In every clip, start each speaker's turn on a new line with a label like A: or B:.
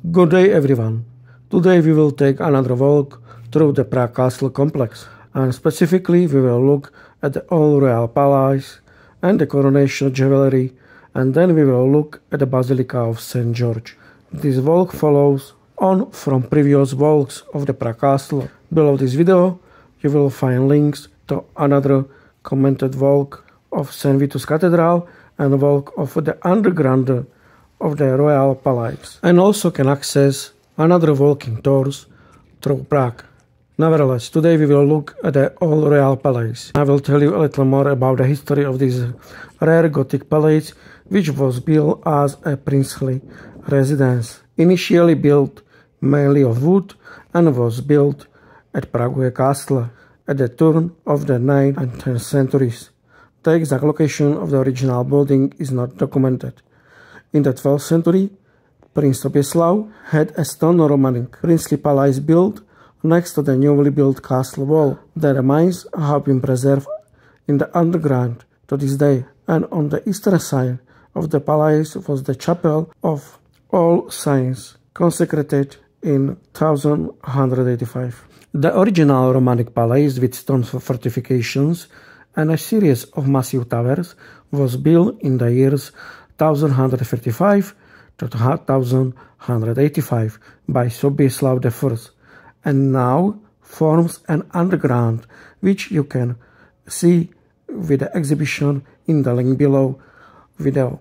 A: Good day everyone. Today we will take another walk through the Prague Castle complex, and specifically we will look at the old.royal.palace and the Coronation jewelry, and then we will look at the Basilica of St. George. This walk follows on from previous walks of the Prague Castle. Below this video you will find links to another commented walk of St. Vitus Cathedral and walk of the underground of the Royal Palace, and also can access another walking tours through Prague. Nevertheless, today we will look at the old Royal Palace. I will tell you a little more about the history of this rare Gothic palace, which was built as a princely residence. Initially built mainly of wood and was built at Prague Castle at the turn of the 9th and 10th centuries. The exact location of the original building is not documented. In the 12th century, Prince Sobieslav had a stone Roman princely palace built next to the newly built castle wall. The remains have been preserved in the underground to this day, and on the eastern side of the palace was the chapel of All Saints, consecrated in 1185. The original Romanic palace with stone fortifications and a series of massive towers was built in the years 1135 to 1185 by Sobieslav I, and now forms an underground, which you can see with the exhibition in the link below video.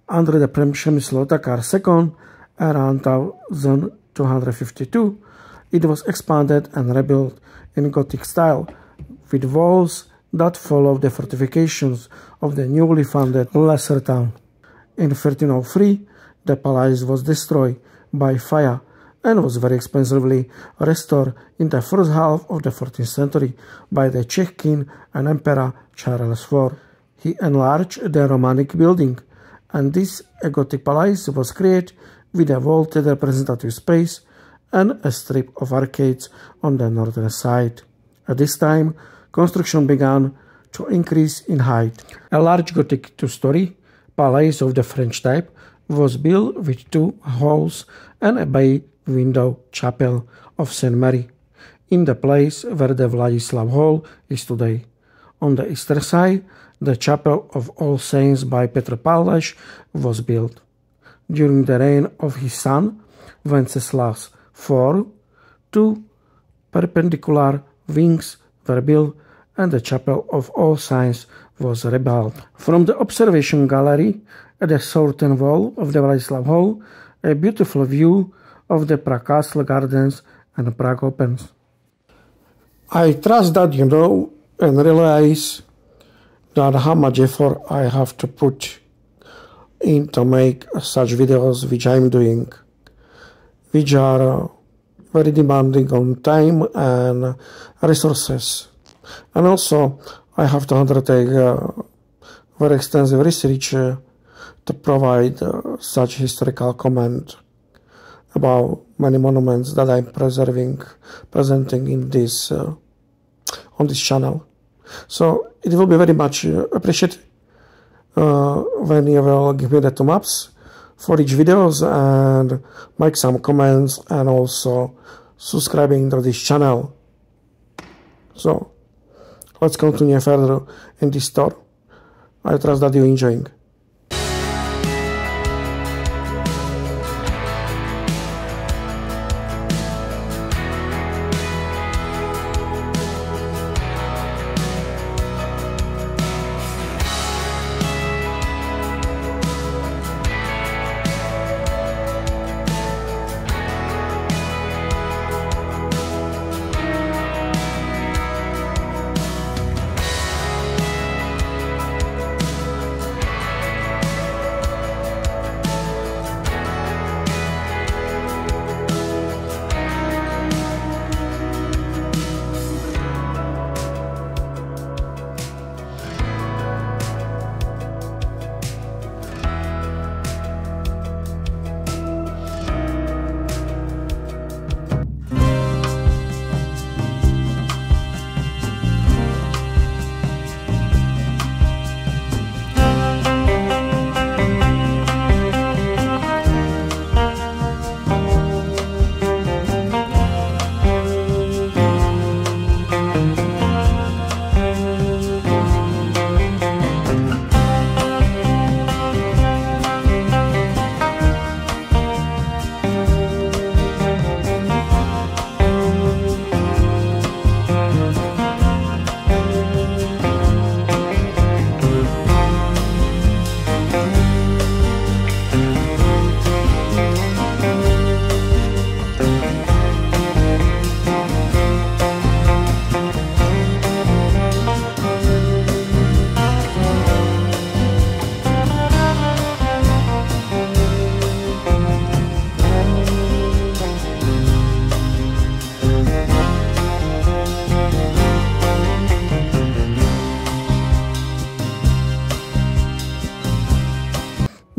A: Under the Przemysl Otakar II, around 1252, it was expanded and rebuilt in Gothic style, with walls that followed the fortifications of the newly founded lesser town. In 1303, the palace was destroyed by fire and was very expensively restored in the first half of the 14th century by the Czech king and emperor Charles IV. He enlarged the Romanic building, and this Gothic palace was created with a vaulted representative space and a strip of arcades on the northern side. At this time, construction began to increase in height. A large Gothic two-story palace of the French type was built with 2 halls and a bay window chapel of St. Mary, in the place where the Vladislav Hall is today. On the eastern side, the chapel of All Saints by Petr Palež was built. During the reign of his son, Wenceslas IV, 2 perpendicular wings were built and the chapel of All Saints was rebuilt. From the observation gallery at the southern wall of the Vladislav Hall, a beautiful view of the Prague Castle gardens and Prague opens. I trust that you know and realize that how much effort I have to put in to make such videos which I'm doing, which are very demanding on time and resources. And also I have to undertake very extensive research to provide such historical comment about many monuments that I'm presenting in this on this channel. So it will be very much appreciated when you will give me the thumbs up for each videos and make some comments and also subscribing to this channel. So let's continue further in this tour. I trust that you're enjoying.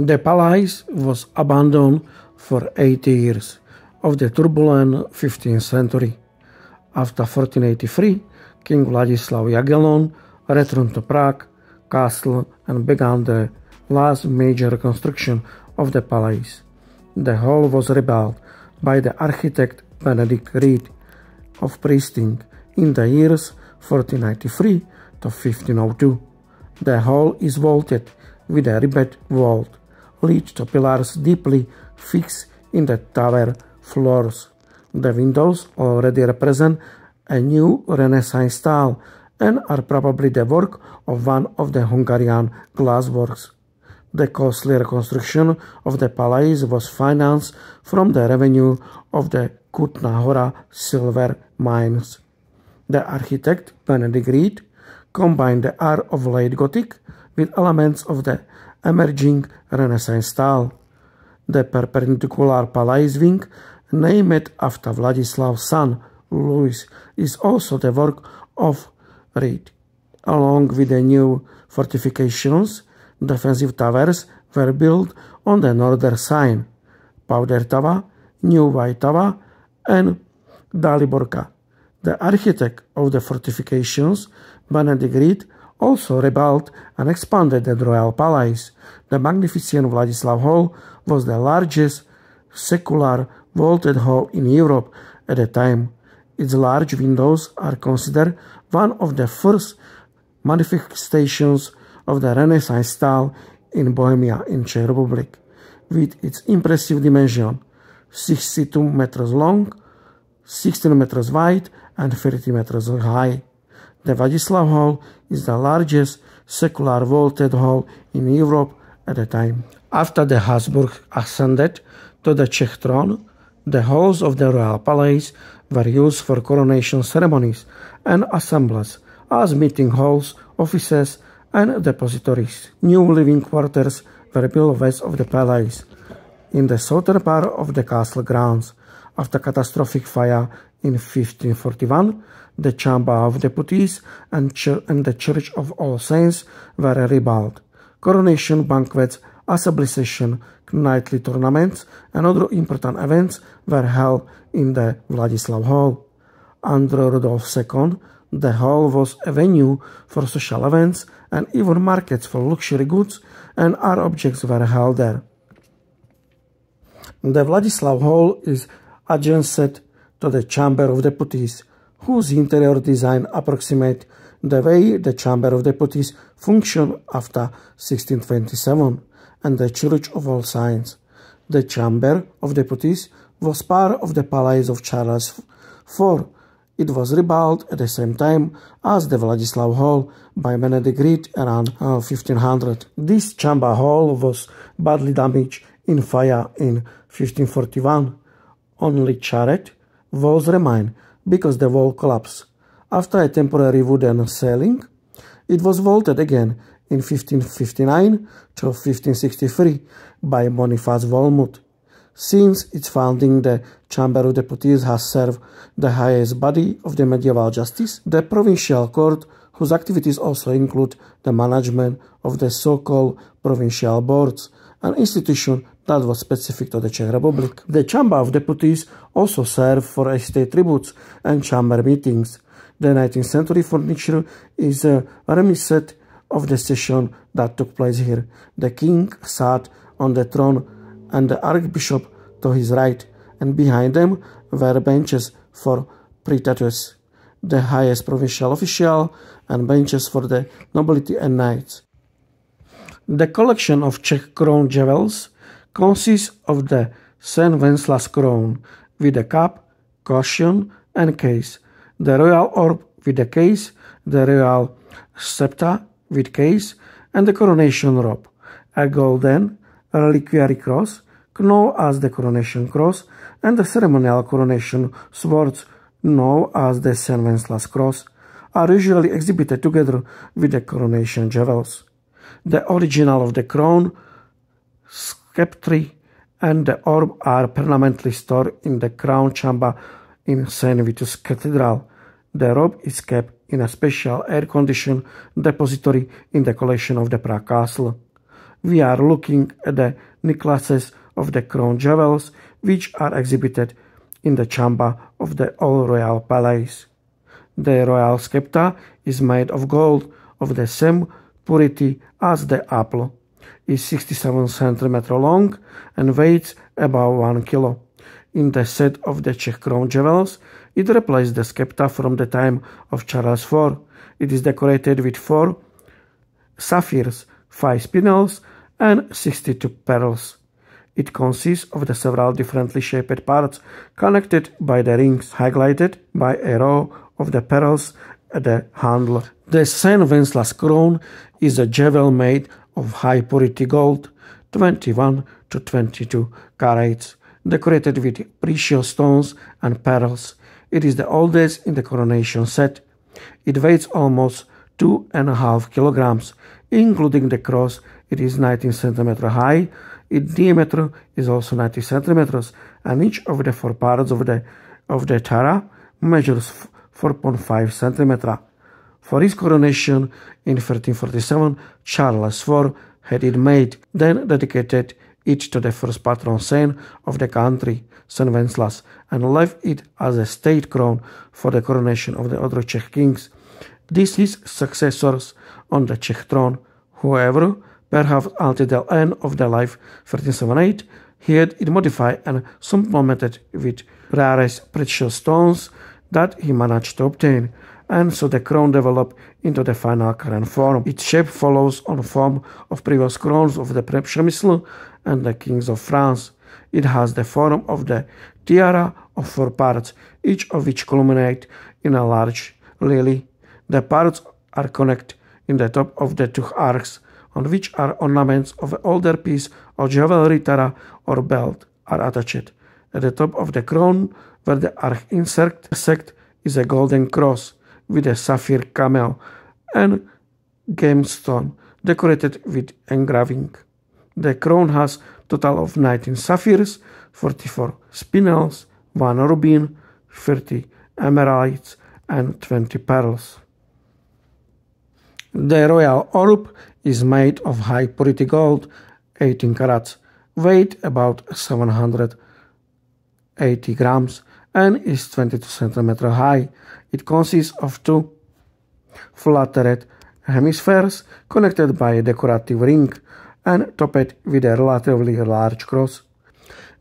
A: The palace was abandoned for 80 years of the turbulent 15th century. After 1483, King Vladislav Jagellon returned to Prague castle and began the last major reconstruction of the palace. The hall was rebuilt by the architect Benedict Reed of Priesting in the years 1493 to 1502. The hall is vaulted with a ribbed vault, lead to pillars deeply fixed in the tower floors. The windows already represent a new Renaissance style and are probably the work of one of the Hungarian glassworks. The costly reconstruction of the palace was financed from the revenue of the Hora silver mines. The architect Benedict Reed combined the art of late Gothic with elements of the emerging Renaissance style. The perpendicular palace wing, named after Vladislav's son Louis, is also the work of Reed. Along with the new fortifications, defensive towers were built on the northern side: Powder Tower, New White Tower, and Daliborka. The architect of the fortifications, Benedict Reed, also rebuilt and expanded the royal palace. The magnificent Vladislav Hall was the largest secular vaulted hall in Europe at the time. Its large windows are considered one of the first manifestations of the Renaissance style in Bohemia in Czech Republic, with its impressive dimension: 62 meters long, 16 meters wide, and 30 meters high. The Vladislav Hall is the largest secular vaulted hall in Europe at the time. After the Habsburg ascended to the Czech throne, the halls of the royal palace were used for coronation ceremonies and assemblies as meeting halls, offices, and depositories. New living quarters were built west of the palace, in the southern part of the castle grounds. After catastrophic fire in 1541, the Chamber of Deputies and the Church of All Saints were rebuilt. Coronation banquets, assembly sessions, knightly tournaments, and other important events were held in the Vladislav Hall. Under Rudolf II, the hall was a venue for social events, and even markets for luxury goods and art objects were held there. The Vladislav Hall is adjacent to the Chamber of Deputies, whose interior design approximates the way the Chamber of Deputies functioned after 1627, and the Church of All Saints. The Chamber of Deputies was part of the Palace of Charles IV. It was rebuilt at the same time as the Vladislav Hall by Benedict Reed around 1500. This chamber hall was badly damaged in fire in 1541. Only turret walls remain because the wall collapsed. After a temporary wooden ceiling, it was vaulted again in 1559 to 1563 by Boniface Wolmuth. Since its founding, the Chamber of Deputies has served the highest body of the medieval justice, the provincial court, whose activities also include the management of the so-called provincial boards, an institution that was specific to the Czech Republic. The Chamber of Deputies also served for estate tributes and chamber meetings. The 19th century furniture is a reminiscent of the session that took place here. The king sat on the throne and the archbishop to his right, and behind them were benches for praetors, the highest provincial official, and benches for the nobility and knights. The collection of Czech crown jewels consists of the St. Wenceslas crown with a cap, cushion, and case, the royal orb with a case, the royal scepter with case, and the coronation robe, a golden reliquary cross, known as the Coronation Cross, and the ceremonial coronation swords, known as the St. Wenceslas Cross, are usually exhibited together with the coronation jewels. The original of the crown, sceptre, and the orb are permanently stored in the crown chamber in St. Vitus Cathedral. The robe is kept in a special air-conditioned depository in the collection of the Prague Castle. we are looking at the necklaces of the crown jewels, which are exhibited in the chamber of the old.royal.palace. The royal scepter is made of gold of the same purity as the apple, is 67 cm long and weighs about 1 kilo. In the set of the Czech crown jewels, it replaced the scepter from the time of Charles IV. It is decorated with 4 sapphires, 5 spinels, and 62 pearls. It consists of the several differently shaped parts connected by the rings, highlighted by a row of the pearls at the handle. The St. Wenceslas crown is a jewel made of high purity gold, 21 to 22 carats, decorated with precious stones and pearls. It is the oldest in the coronation set. It weighs almost 2.5 kilograms, including the cross. It is 19 centimeters high. Its diameter is also 90 centimeters, and each of the 4 parts of the tiara measures 4.5 centimeters. For his coronation in 1347, Charles IV had it made, then dedicated it to the first patron saint of the country, St. Wenceslas, and left it as a state crown for the coronation of the other Czech kings. These his successors on the Czech throne. However, perhaps until the end of their life, 1378, he had it modified and supplemented with rarest precious stones that he managed to obtain, and so the crown developed into the final current form. Its shape follows on form of previous crowns of the Przemysl and the kings of France. It has the form of the tiara of 4 parts, each of which culminate in a large lily. The parts are connected in the top of the 2 arcs, on which are ornaments of an older piece of jewelry, tiara or belt are attached. At the top of the crown, where the arc intersect, is a golden cross with a sapphire camel and gemstone decorated with engraving. The crown has a total of 19 sapphires, 44 spinels, 1 rubin, 30 emeralds, and 20 pearls. The royal orb is made of high purity gold, 18 carats, weighed about 780 grams, and is 22 centimeters high. It consists of 2 flattered hemispheres connected by a decorative ring and topped with a relatively large cross.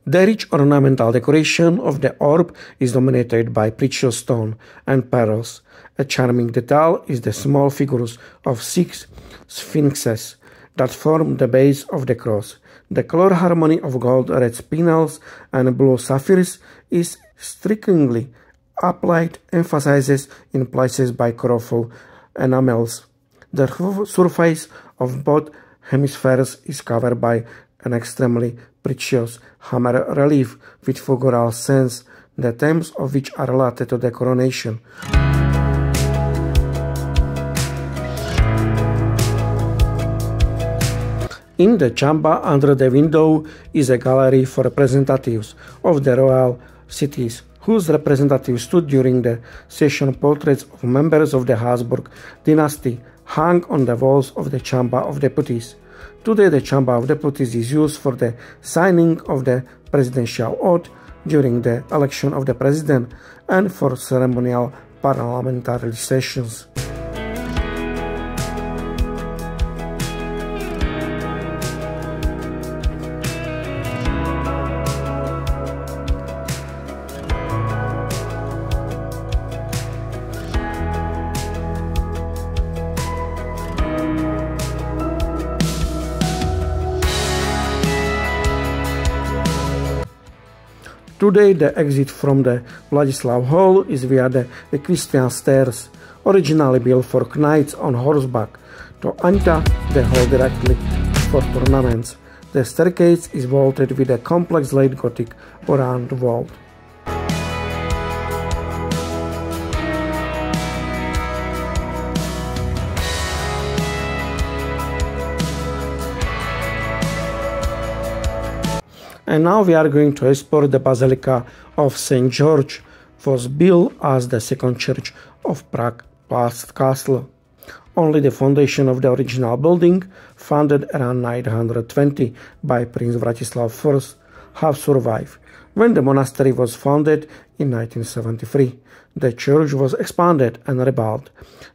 A: The rich ornamental decoration of the orb is dominated by precious stone and pearls. A charming detail is the small figures of 6 sphinxes that form the base of the cross. The color harmony of gold red spinels and blue sapphires is strikingly applied, emphasizes in places by colorful enamels. The surface of both hemispheres is covered by an extremely precious hammer relief with figural scenes, the themes of which are related to the coronation. In the chamber under the window is a gallery for representatives of the royal cities, whose representatives stood during the session. Portraits of members of the Habsburg dynasty hung on the walls of the Chamber of Deputies. Today the Chamber of Deputies is used for the signing of the presidential oath during the election of the president and for ceremonial parliamentary sessions. Today the exit from the Vladislav Hall is via the equestrian stairs, originally built for knights on horseback, to enter the hall directly for tournaments. The staircase is vaulted with a complex late Gothic round vault. And now we are going to explore the Basilica of St. George. Was built as the second church of Prague Castle. Only the foundation of the original building, founded around 920 by Prince Vratislav I, have survived. When the monastery was founded in 1973, the church was expanded and rebuilt.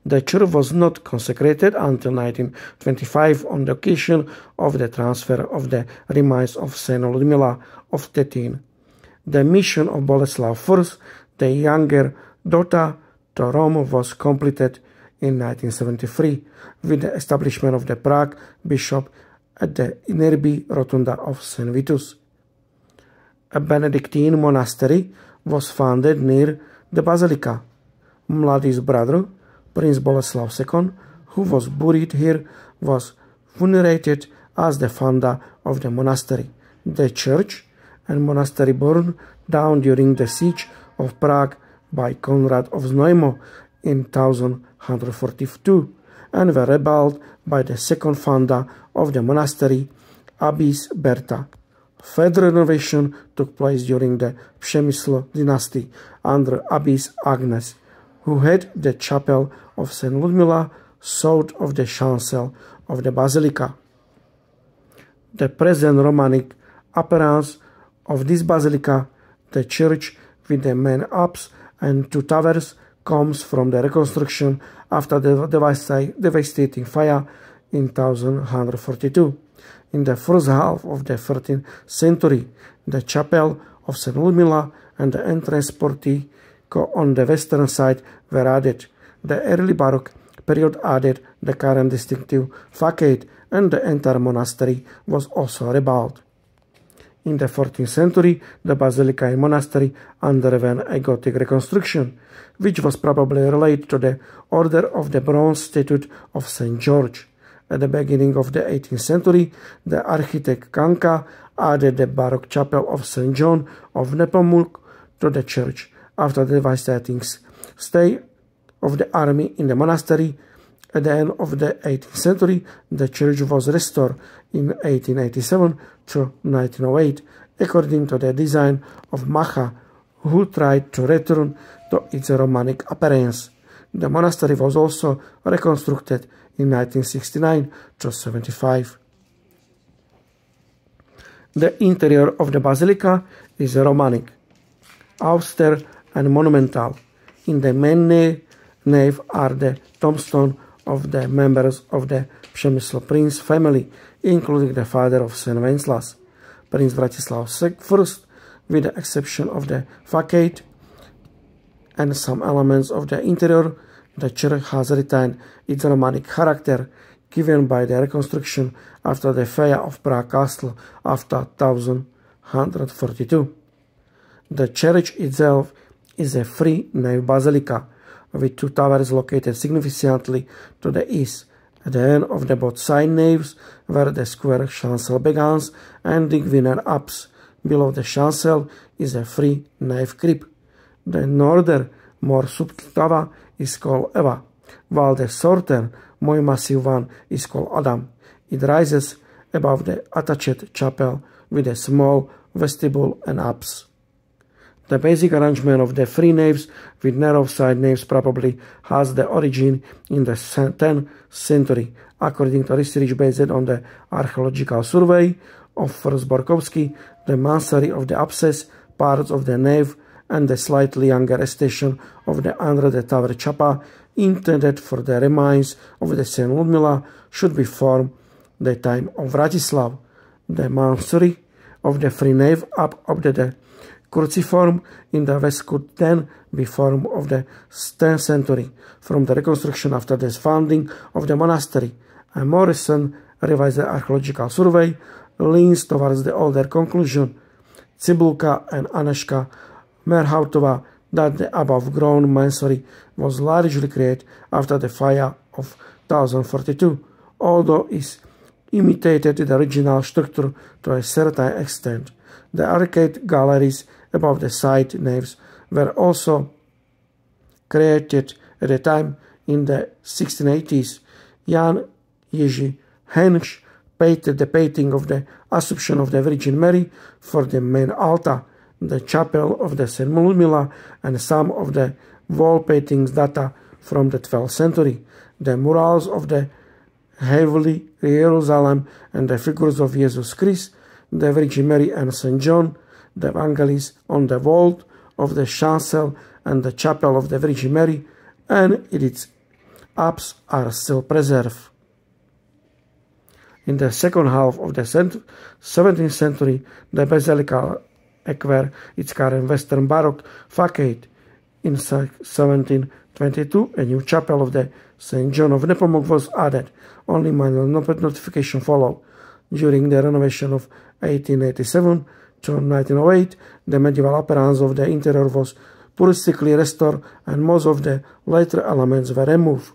A: The church was not consecrated until 1925 on the occasion of the transfer of the remains of Saint Ludmila of Tetin. The mission of Boleslav I, the younger daughter, to Rome was completed in 1973 with the establishment of the Prague bishop at the nearby rotunda of St. Vitus. A Benedictine monastery was founded near the Basilica. Mlady's brother, Prince Boleslav II, who was buried here, was venerated as the founder of the monastery. The church and monastery burned down during the siege of Prague by Konrad of Znojmo in 1142 and were rebuilt by the second founder of the monastery, Abbess Berta. Further renovation took place during the Przemysl dynasty under Abbess Agnes, who had the chapel of St. Ludmila south of the chancel of the Basilica. The present Romanic appearance of this basilica, the church with the main apse and two towers, comes from the reconstruction after the devastating fire in 1142. In the first half of the 13th century, the chapel of St. Ludmila and the entrance portico on the western side were added. The early Baroque period added the current distinctive facade, and the entire monastery was also rebuilt. In the 14th century, the basilica and monastery underwent a Gothic reconstruction, which was probably related to the order of the bronze statue of St. George. At the beginning of the 18th century, the architect Kanka added the Baroque chapel of St. John of Nepomuk to the church. After the devastating stay of the army in the monastery, at the end of the 18th century, the church was restored in 1887 to 1908, according to the design of Macha, who tried to return to its Romanic appearance. The monastery was also reconstructed in 1969 to 75. The interior of the basilica is Romanic, austere and monumental. In the main nave are the tombstones of the members of the Przemysl prince family, including the father of St. Wenceslas, Prince Vratislav I, with the exception of the facade and some elements of the interior. The church has retained its Romanic character, given by the reconstruction after the fire of Prague Castle after 1142. The church itself is a three-nave basilica, with two towers located significantly to the east, at the end of the both side naves, where the square chancel begins, and the inner apse. Below the chancel is a three-nave crypt. The northern, more subtle tower is called Eva, while the southern, more massive one is called Adam. It rises above the attached chapel with a small vestibule and apse. The basic arrangement of the three naves with narrow side naves probably has the origin in the 10th century, according to research based on the archaeological survey of First Borkowski. The mansardy of the apses, parts of the nave, and the slightly younger extension of the under the tower chapel, intended for the remains of the St. Ludmila, should be formed the time of Vratislav. The mansardy of the three nave up the cruciform in the west could then be formed of the 10th century, from the reconstruction after the founding of the monastery. A more recent revised archaeological survey leans towards the older conclusion. Cibulka and Aneška Merhautova that the above-ground mansardy was largely created after the fire of 1042, although it imitated the original structure to a certain extent. The arcade galleries above the side naves were also created at the time in the 1680s. Jan Jerzy Hensch painted the painting of the Assumption of the Virgin Mary for the main altar, the chapel of the St. Ludmila, and some of the wall paintings data from the 12th century. The murals of the Heavenly Jerusalem and the figures of Jesus Christ, the Virgin Mary and St. John, the Evangelist on the vault of the chancel and the chapel of the Virgin Mary, and its apse are still preserved. In the second half of the 17th century, the Basilica acquired its current Western Baroque facade. In 1722, a new chapel of the St. John of Nepomuk was added. Only minor notification followed. During the renovation of 1887 to 1908, the medieval appearance of the interior was puristically restored and most of the later elements were removed.